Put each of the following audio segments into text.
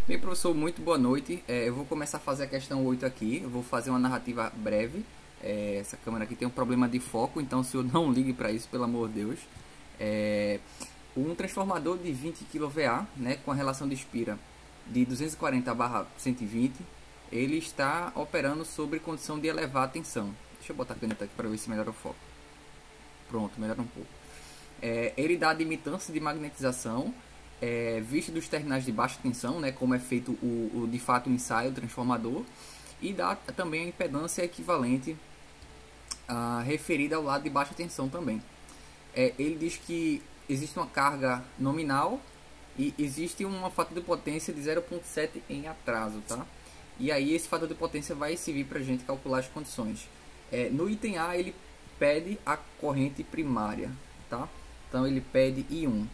Bem, professor, muito boa noite. Eu vou começar a fazer a questão 8 aqui. Eu vou fazer uma narrativa breve. Essa câmera aqui tem um problema de foco, então o senhor não ligue para isso, pelo amor de Deus. Um transformador de 20 kVA, né, com a relação de Spira de 240/120, ele está operando sobre condição de elevar a tensão. Deixa eu botar a caneta aqui para ver se melhora o foco. Pronto, melhora um pouco. Ele dá admitância de magnetização, visto dos terminais de baixa tensão, né, como é feito de fato o ensaio, o transformador, e dá também a impedância equivalente referida ao lado de baixa tensão também. Ele diz que existe uma carga nominal e existe um fator de potência de 0,7 em atraso, tá? E aí esse fator de potência vai servir para a gente calcular as condições. No item A ele pede a corrente primária, tá? Então ele pede I1.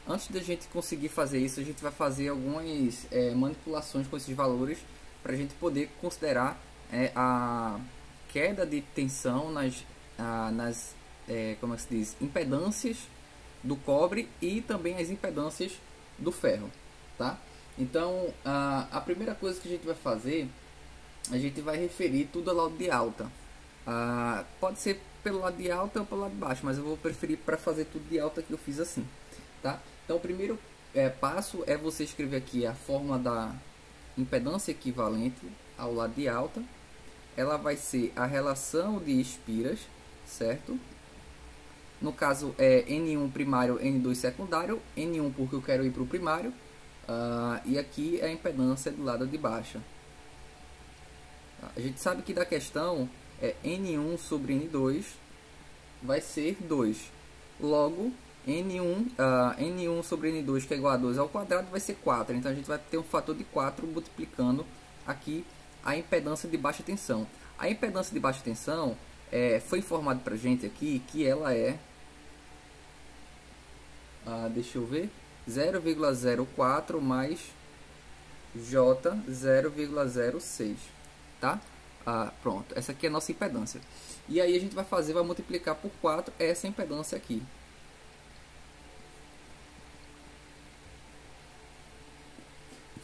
Antes da gente conseguir fazer isso, a gente vai fazer algumas manipulações com esses valores para a gente poder considerar a queda de tensão nas como é que se diz, impedâncias do cobre e também as impedâncias do ferro, tá? Então a primeira coisa que a gente vai fazer, a gente vai referir tudo ao lado de alta. Pode ser pelo lado de alta ou pelo lado de baixo, mas eu vou preferir para fazer tudo de alta que eu fiz assim, tá? Então o primeiro passo é você escrever aqui a fórmula da impedância equivalente ao lado de alta. Ela vai ser a relação de espiras, certo? No caso é N1 primário, N2 secundário, N1 porque eu quero ir para o primário, e aqui é a impedância do lado de baixa. A gente sabe que da questão N1 sobre N2 vai ser 2. Logo, N1 sobre N2, que é igual a 2 ao quadrado, vai ser 4. Então a gente vai ter um fator de 4 multiplicando aqui a impedância de baixa tensão. A impedância de baixa tensão foi informado para a gente aqui que ela é, deixa eu ver, 0,04 mais J 0,06, tá? Pronto, essa aqui é a nossa impedância. E aí a gente vai multiplicar por 4 essa impedância aqui.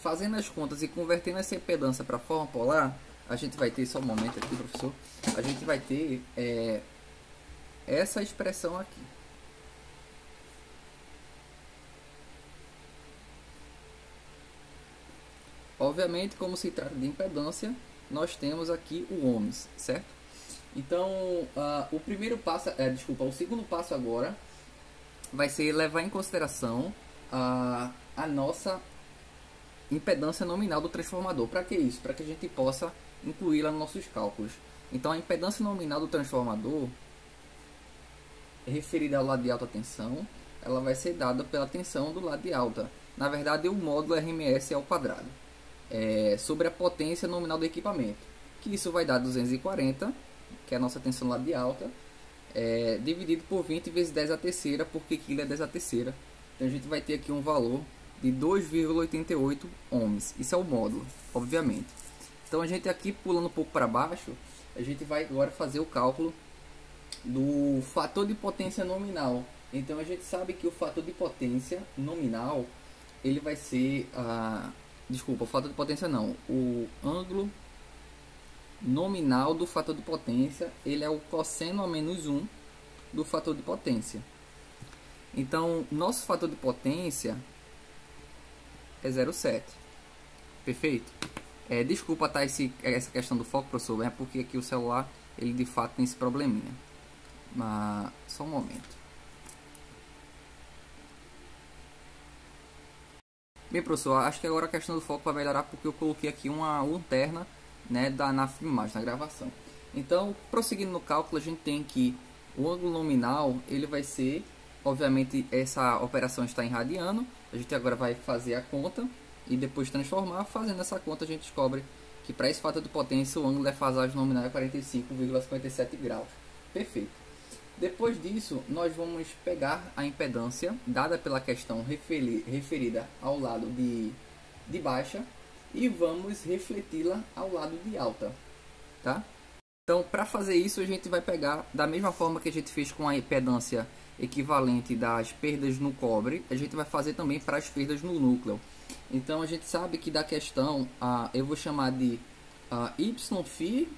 Fazendo as contas e convertendo essa impedância para a forma polar, a gente vai ter, só um momento aqui, professor, a gente vai ter essa expressão aqui. Obviamente, como se trata de impedância, nós temos aqui o ohms, certo? Então, o segundo passo agora vai ser levar em consideração a nossa impedância nominal do transformador. Para que isso? Para que a gente possa incluí-la nos nossos cálculos. Então, a impedância nominal do transformador, referida ao lado de alta tensão, ela vai ser dada pela tensão do lado de alta. Na verdade, o módulo RMS ao quadrado. Sobre a potência nominal do equipamento, que isso vai dar 240, que é a nossa tensão lá de alta, dividido por 20 vezes 10 a terceira, porque quilo é 10 a terceira. Então a gente vai ter aqui um valor de 2,88 ohms. Isso é o módulo, obviamente. Então a gente aqui, pulando um pouco para baixo, a gente vai agora fazer o cálculo do fator de potência nominal. Então a gente sabe que o fator de potência nominal, ele vai ser o fator de potência não, o ângulo nominal do fator de potência, ele é o cosseno a menos 1 do fator de potência. Então, nosso fator de potência é 0,7. Perfeito? Desculpa tá essa questão do foco, professor, porque aqui o celular, ele de fato tem esse probleminha. Mas, só um momento. Bem, professor, acho que agora a questão do foco vai melhorar porque eu coloquei aqui uma lanterna, né, na filmagem, na gravação. Então, prosseguindo no cálculo, a gente tem que o ângulo nominal, ele vai ser, obviamente, essa operação está em radiano. A gente agora vai fazer a conta e depois transformar. Fazendo essa conta, a gente descobre que para esse fator de potência, o ângulo de defasagem nominal é 45,57 graus. Perfeito. Depois disso, nós vamos pegar a impedância dada pela questão referida ao lado de baixa e vamos refleti-la ao lado de alta, tá? Então, para fazer isso, a gente vai pegar da mesma forma que a gente fez com a impedância equivalente das perdas no cobre, a gente vai fazer também para as perdas no núcleo. Então a gente sabe que da questão, eu vou chamar de y-φ,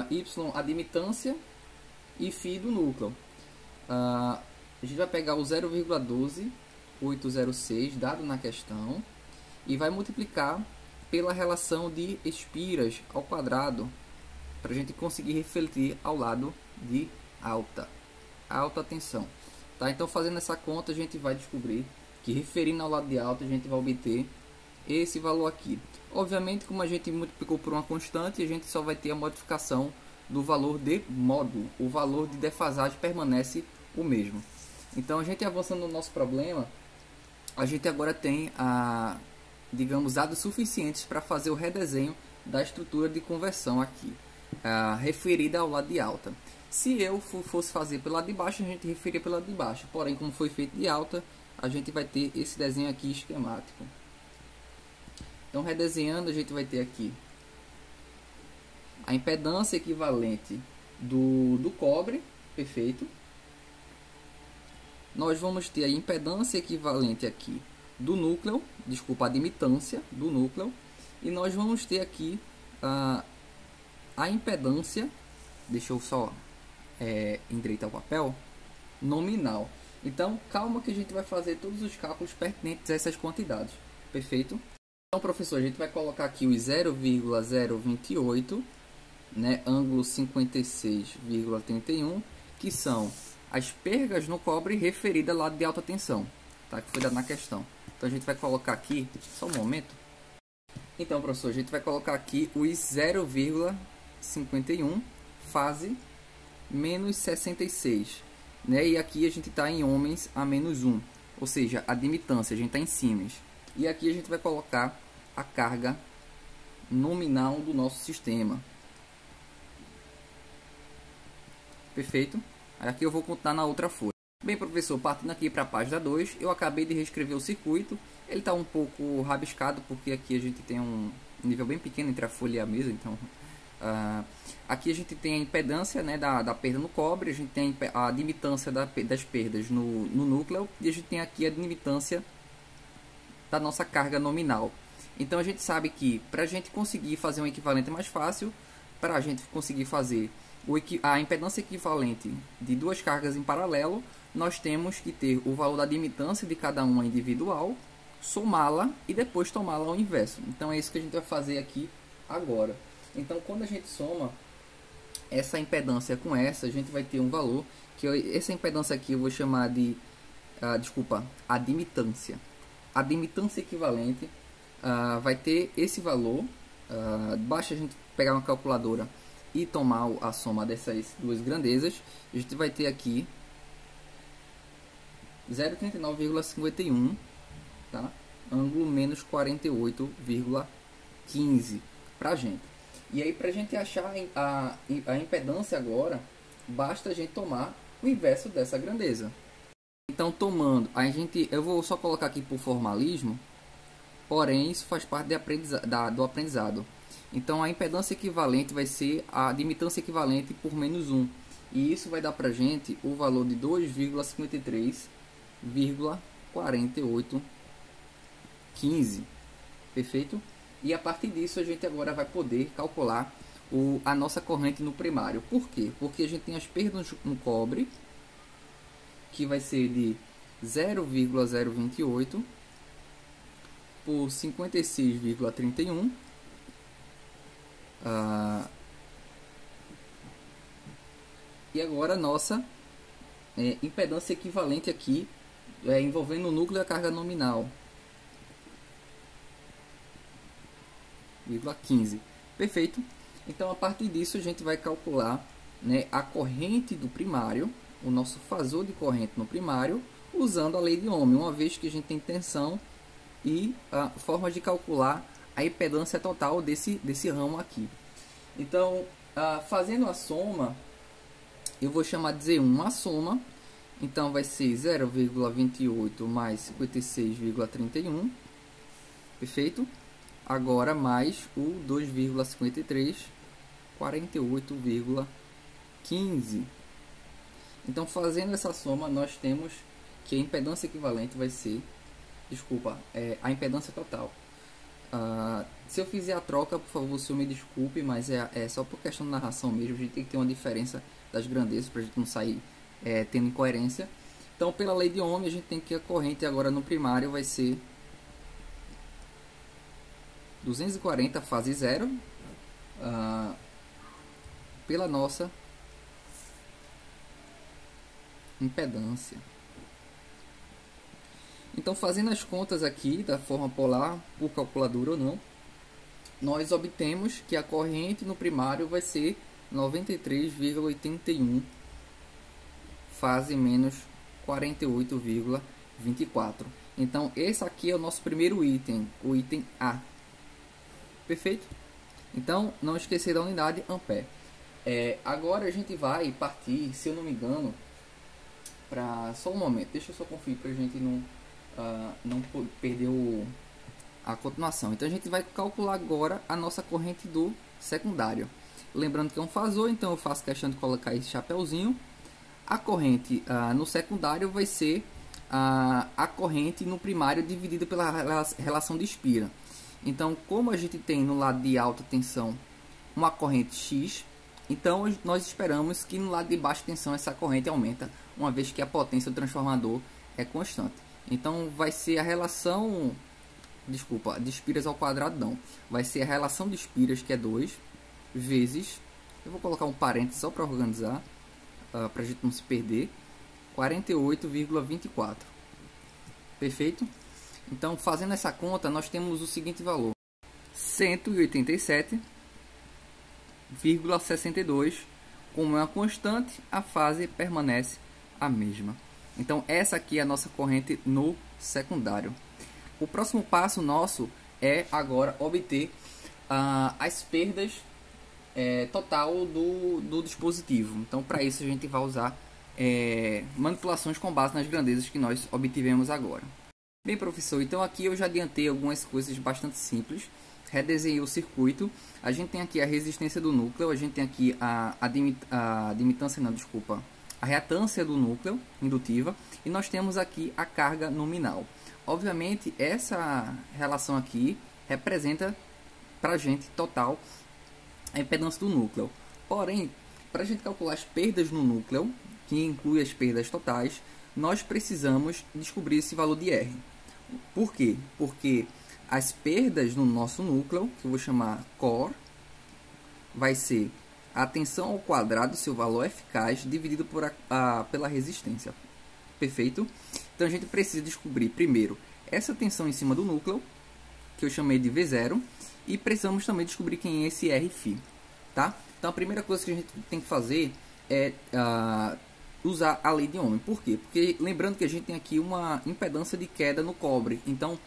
y admitância e φ do núcleo. A gente vai pegar o 0,12806 dado na questão e vai multiplicar pela relação de espiras ao quadrado para a gente conseguir refletir ao lado de alta tensão. Tá? Então fazendo essa conta a gente vai descobrir que referindo ao lado de alta a gente vai obter esse valor aqui. Obviamente, como a gente multiplicou por uma constante, a gente só vai ter a modificação do valor de módulo. O valor de defasagem permanece o mesmo. Então, a gente avançando no nosso problema, a gente agora tem, digamos, dados suficientes para fazer o redesenho da estrutura de conversão aqui, referida ao lado de alta. Se eu fosse fazer pelo lado de baixo, a gente referia pelo lado de baixo. Porém, como foi feito de alta, a gente vai ter esse desenho aqui esquemático. Então, redesenhando, a gente vai ter aqui a impedância equivalente do cobre, perfeito. Nós vamos ter a impedância equivalente aqui do núcleo, desculpa, a admitância do núcleo. E nós vamos ter aqui a impedância, deixa eu só endireitar o papel, nominal. Então, calma que a gente vai fazer todos os cálculos pertinentes a essas quantidades, perfeito? Então, professor, a gente vai colocar aqui os 0,028, né, ângulo 56,31, que são as perdas no cobre referidas ao lado de alta tensão, tá? Que foi dado na questão. Então, a gente vai colocar aqui, só um momento. Então, professor, a gente vai colocar aqui os 0,51, fase menos 66, né? E aqui a gente está em ohms a menos 1, ou seja, a admitância, a gente está em Siemens. E aqui a gente vai colocar a carga nominal do nosso sistema. Perfeito? Aqui eu vou contar na outra folha. Bem, professor, partindo aqui para a página 2, eu acabei de reescrever o circuito. Ele está um pouco rabiscado, porque aqui a gente tem um nível bem pequeno entre a folha e a mesa. Então, aqui a gente tem a impedância, né, da perda no cobre, a gente tem a admitância das perdas no núcleo, e a gente tem aqui a admitância da nossa carga nominal. Então a gente sabe que para a gente conseguir fazer um equivalente mais fácil, para a gente conseguir fazer a impedância equivalente de duas cargas em paralelo, nós temos que ter o valor da admitância de cada uma individual, somá-la e depois tomá-la ao inverso. Então é isso que a gente vai fazer aqui agora. Então quando a gente soma essa impedância com essa, a gente vai ter um valor que essa impedância aqui eu vou chamar de admitância. A admitância equivalente vai ter esse valor. Basta a gente pegar uma calculadora e tomar a soma dessas duas grandezas. A gente vai ter aqui 0,39,51, tá? Ângulo menos 48,15 para a gente. E aí, para a gente achar a impedância agora, basta a gente tomar o inverso dessa grandeza. Então, tomando, eu vou só colocar aqui por formalismo, porém isso faz parte do aprendizado. Então, a impedância equivalente vai ser a admitância equivalente por menos 1. E isso vai dar para a gente o valor de 2,53,4815. Perfeito? E a partir disso, a gente agora vai poder calcular a nossa corrente no primário. Por quê? Porque a gente tem as perdas no cobre, que vai ser de 0,028 por 56,31. E agora a nossa impedância equivalente aqui, envolvendo o núcleo e a carga nominal, 0,15. Perfeito? Então, a partir disso, a gente vai calcular, né, a corrente do primário, o nosso fasor de corrente no primário, usando a lei de Ohm, uma vez que a gente tem tensão e formas de calcular a impedância total desse ramo aqui. Então, fazendo a soma, eu vou chamar de Z1 a soma. Então, vai ser 0,28 mais 56,31. Perfeito? Agora, mais o 2,53, 48,15. Então, fazendo essa soma, nós temos que a impedância equivalente vai ser, a impedância total Se eu fizer a troca, por favor, o senhor me desculpe, mas é só por questão de narração mesmo. A gente tem que ter uma diferença das grandezas para a gente não sair tendo incoerência. Então, pela lei de Ohm, a gente tem que a corrente agora no primário vai ser 240 fase 0 pela nossa impedância. Então, fazendo as contas aqui da forma polar, por calculadora ou não, nós obtemos que a corrente no primário vai ser 93,81 fase menos 48,24. Então, esse aqui é o nosso primeiro item, o item A. Perfeito? Então, não esquecer da unidade ampere. Agora a gente vai partir, se eu não me engano, para... Só um momento, deixa eu só conferir para a gente não perder a continuação. Então, a gente vai calcular agora a nossa corrente do secundário. Lembrando que é um fasor, então eu faço questão de colocar esse chapéuzinho. A corrente no secundário vai ser a corrente no primário dividida pela relação de Spira. Então, como a gente tem no lado de alta tensão uma corrente X, então nós esperamos que no lado de baixa tensão essa corrente aumenta, uma vez que a potência do transformador é constante. Então, vai ser a relação, desculpa, de Spiras ao quadrado não, vai ser a relação de Spiras, que é 2, vezes, eu vou colocar um parênteses só para organizar, para a gente não se perder, 48,24. Perfeito? Então, fazendo essa conta, nós temos o seguinte valor: 187,62. Como é uma constante, a fase permanece a mesma. Então, essa aqui é a nossa corrente no secundário. O próximo passo nosso é agora obter as perdas total do dispositivo. Então, para isso a gente vai usar manipulações com base nas grandezas que nós obtivemos agora. Bem, professor, então aqui eu já adiantei algumas coisas bastante simples. Redesenhei o circuito. A gente tem aqui a resistência do núcleo, a gente tem aqui a reatância do núcleo indutiva, e nós temos aqui a carga nominal. Obviamente, essa relação aqui representa para a gente total a impedância do núcleo. Porém, para a gente calcular as perdas no núcleo, que inclui as perdas totais, nós precisamos descobrir esse valor de R. Por quê? Porque as perdas no nosso núcleo, que eu vou chamar core, vai ser a tensão ao quadrado, seu valor eficaz, dividido pela resistência. Perfeito? Então a gente precisa descobrir primeiro essa tensão em cima do núcleo, que eu chamei de V0, e precisamos também descobrir quem é esse Rφ. Tá? Então a primeira coisa que a gente tem que fazer é usar a lei de Ohm. Por quê? Porque lembrando que a gente tem aqui uma impedância de queda no cobre. Então,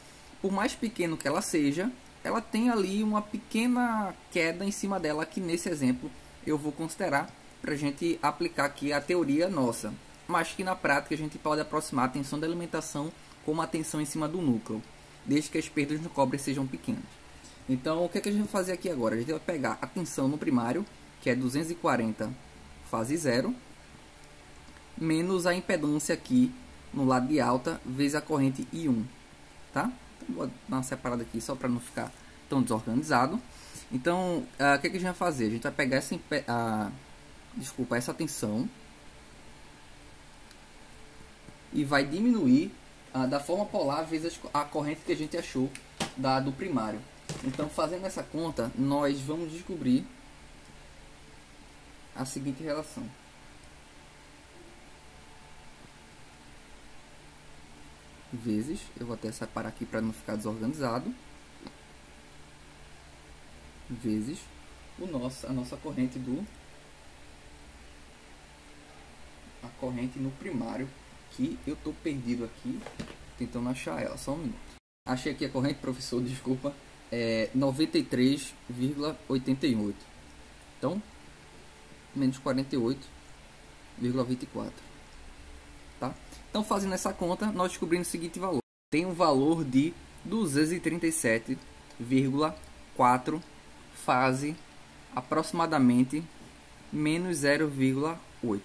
por mais pequeno que ela seja, ela tem ali uma pequena queda em cima dela, que nesse exemplo eu vou considerar para a gente aplicar aqui a teoria nossa. Mas que na prática a gente pode aproximar a tensão da alimentação como a tensão em cima do núcleo, desde que as perdas no cobre sejam pequenas. Então, o que a gente vai fazer aqui agora? A gente vai pegar a tensão no primário, que é 240 fase 0, menos a impedância aqui no lado de alta, vezes a corrente I1. Tá? Então, vou dar uma separada aqui só para não ficar tão desorganizado. Então, o que a gente vai fazer? A gente vai pegar essa tensão e vai diminuir da forma polar vezes a corrente que a gente achou do primário. Então, fazendo essa conta, nós vamos descobrir a seguinte relação: vezes, eu vou até separar aqui para não ficar desorganizado, vezes a nossa corrente a corrente no primário, que eu tô perdido aqui tentando achar ela, só um minuto. Achei aqui a corrente, professor, desculpa, 93,88. Então, menos 48,24. Tá? Então, fazendo essa conta, nós descobrimos o seguinte valor: tem um valor de 237,4 fase aproximadamente menos 0,8.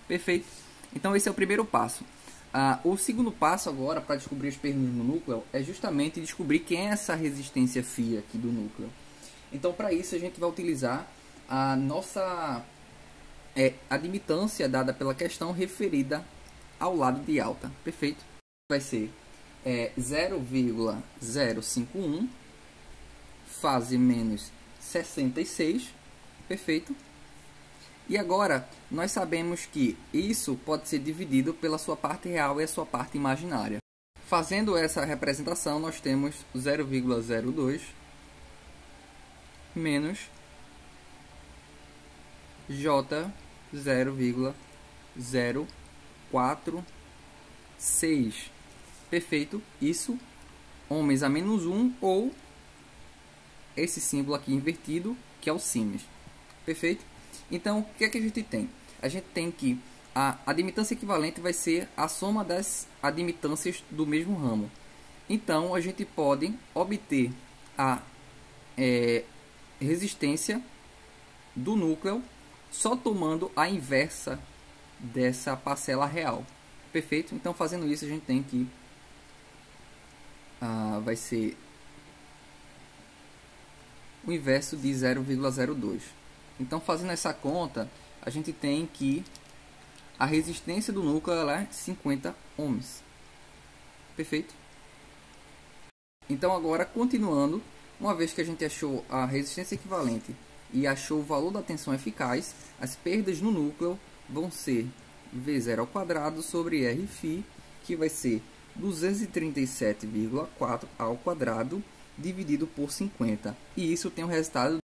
Perfeito? Então esse é o primeiro passo. O segundo passo agora para descobrir as perdas no núcleo é justamente descobrir quem é essa resistência φ aqui do núcleo. Então, para isso, a gente vai utilizar a nossa admitância dada pela questão referida ao lado de alta. Perfeito? Vai ser 0,051 fase menos 66. Perfeito? E agora, nós sabemos que isso pode ser dividido pela sua parte real e a sua parte imaginária. Fazendo essa representação, nós temos 0,02 menos J 0,046. Perfeito? Isso, ohms a menos 1 ou esse símbolo aqui invertido, que é o Siemens. Perfeito? Então, o que é que a gente tem? A gente tem que a admitância equivalente vai ser a soma das admitâncias do mesmo ramo. Então, a gente pode obter a resistência do núcleo só tomando a inversa dessa parcela real. Perfeito? Então, fazendo isso, a gente tem que vai ser o inverso de 0,02. Então, fazendo essa conta, a gente tem que a resistência do núcleo ela é 50 ohms. Perfeito? Então, agora, continuando, uma vez que a gente achou a resistência equivalente e achou o valor da tensão eficaz, as perdas no núcleo vão ser V0 ao quadrado sobre Rφ, que vai ser 237,4 ao quadrado dividido por 50. E isso tem um resultado de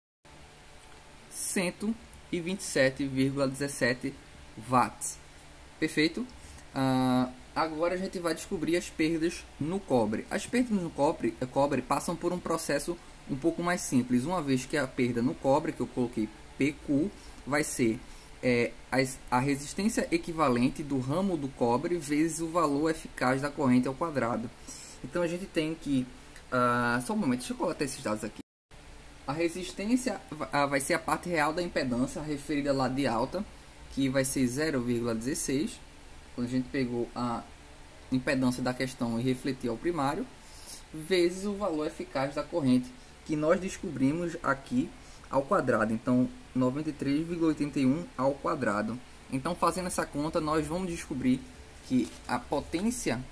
127,17 watts. Perfeito? Agora a gente vai descobrir as perdas no cobre. As perdas no cobre passam por um processo um pouco mais simples. Uma vez que a perda no cobre, que eu coloquei PQ, vai ser a resistência equivalente do ramo do cobre vezes o valor eficaz da corrente ao quadrado. Então a gente tem que... só um momento, deixa eu coletar esses dados aqui. A resistência vai ser a parte real da impedância referida lá de alta, que vai ser 0,16, quando a gente pegou a impedância da questão e refletiu ao primário, vezes o valor eficaz da corrente, que nós descobrimos aqui ao quadrado. Então, 93,81 ao quadrado. Então, fazendo essa conta, nós vamos descobrir que a potência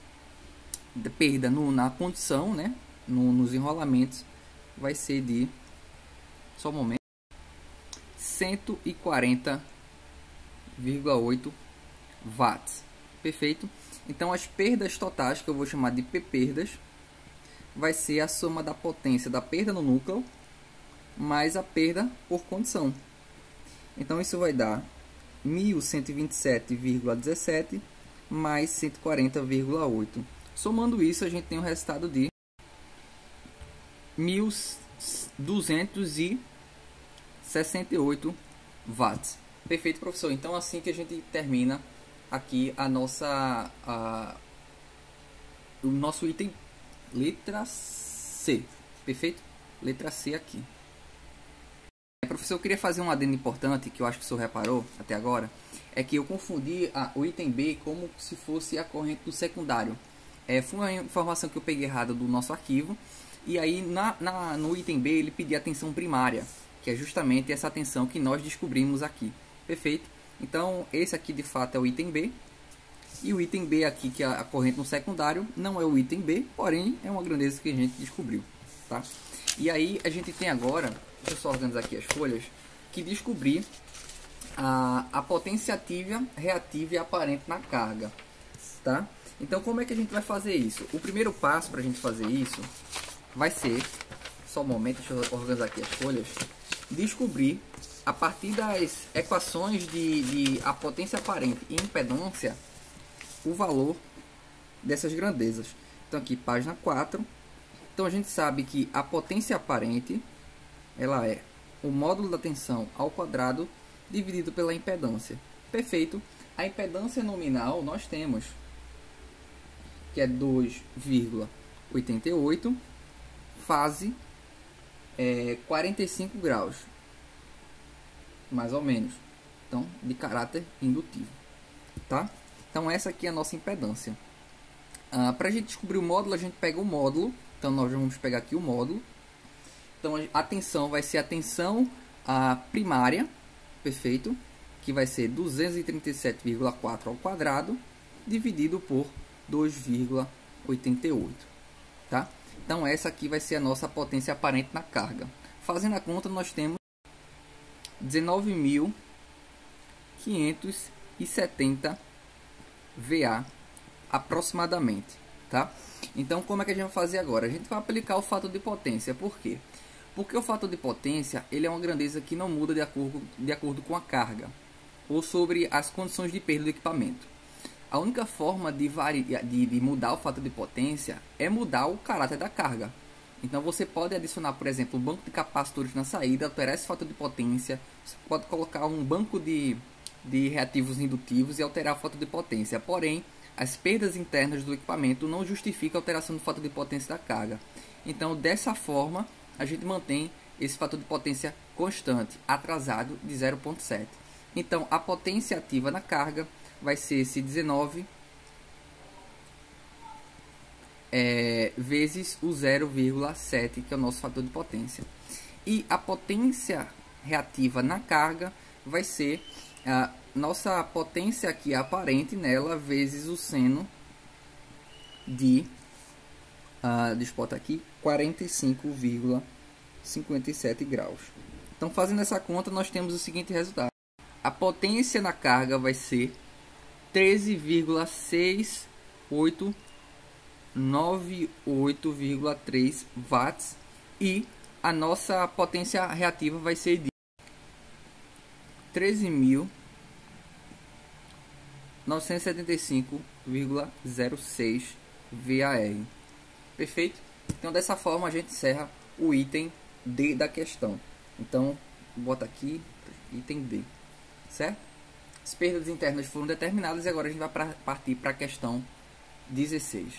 de perda na condição, né, nos enrolamentos, vai ser de... Só um momento. 140,8 watts. Perfeito? Então, as perdas totais, que eu vou chamar de P perdas, vai ser a soma da potência da perda no núcleo mais a perda por condição. Então, isso vai dar 1127,17 mais 140,8. Somando isso, a gente tem o resultado de 1268 watts. Perfeito, professor. Então, assim que a gente termina aqui o nosso item letra C. Perfeito? Letra C aqui. Professor, eu queria fazer um adendo importante que eu acho que o senhor reparou até agora. É que eu confundi o item B como se fosse a corrente do secundário. Foi uma informação que eu peguei errada do nosso arquivo. E aí no item B ele pedia a tensão primária, que é justamente essa tensão que nós descobrimos aqui. Perfeito? Então esse aqui de fato é o item B. E o item B aqui, que é a corrente no secundário, não é o item B, porém é uma grandeza que a gente descobriu. Tá? E aí a gente tem agora, deixa eu só organizar aqui as folhas, que descobrir a potência ativa, reativa e aparente na carga. Tá? Então como é que a gente vai fazer isso? O primeiro passo para a gente fazer isso vai ser, só um momento, deixa eu organizar aqui as folhas, descobrir a partir das equações de a potência aparente e impedância o valor dessas grandezas. Então aqui página 4. Então a gente sabe que a potência aparente ela é o módulo da tensão ao quadrado dividido pela impedância. Perfeito. A impedância nominal nós temos que é 2,88 fase 45 graus, mais ou menos. Então, de caráter indutivo, tá? Então, essa aqui é a nossa impedância. Para a gente descobrir o módulo, a gente pega o módulo. Então nós vamos pegar aqui o módulo. Então a tensão vai ser a tensão primária, perfeito? Que vai ser 237,4 ao quadrado, dividido por 2,88, tá? Então essa aqui vai ser a nossa potência aparente na carga. Fazendo a conta, nós temos 19.570 VA aproximadamente, tá? Então como é que a gente vai fazer agora? A gente vai aplicar o fator de potência. Por quê? Porque o fator de potência ele é uma grandeza que não muda de acordo com a carga ou sobre as condições de perda do equipamento. A única forma de mudar o fator de potência é mudar o caráter da carga. Então você pode adicionar, por exemplo, um banco de capacitores na saída, alterar esse fator de potência. Você pode colocar um banco de reativos indutivos e alterar o fator de potência. Porém, as perdas internas do equipamento não justificam a alteração do fator de potência da carga. Então, dessa forma, a gente mantém esse fator de potência constante, atrasado, de 0,7. Então, a potência ativa na carga vai ser esse 19 vezes o 0,7, que é o nosso fator de potência. E a potência reativa na carga vai ser a nossa potência aqui aparente nela vezes o seno de deixa eu botar aqui 45,57 graus. Então, fazendo essa conta, nós temos o seguinte resultado: a potência na carga vai ser 13,6898,3 watts e a nossa potência reativa vai ser de 13.975,06 VAR. Perfeito? Então, dessa forma, a gente encerra o item D da questão. Então, bota aqui, item D, certo? As perdas internas foram determinadas e agora a gente vai partir para a questão 16.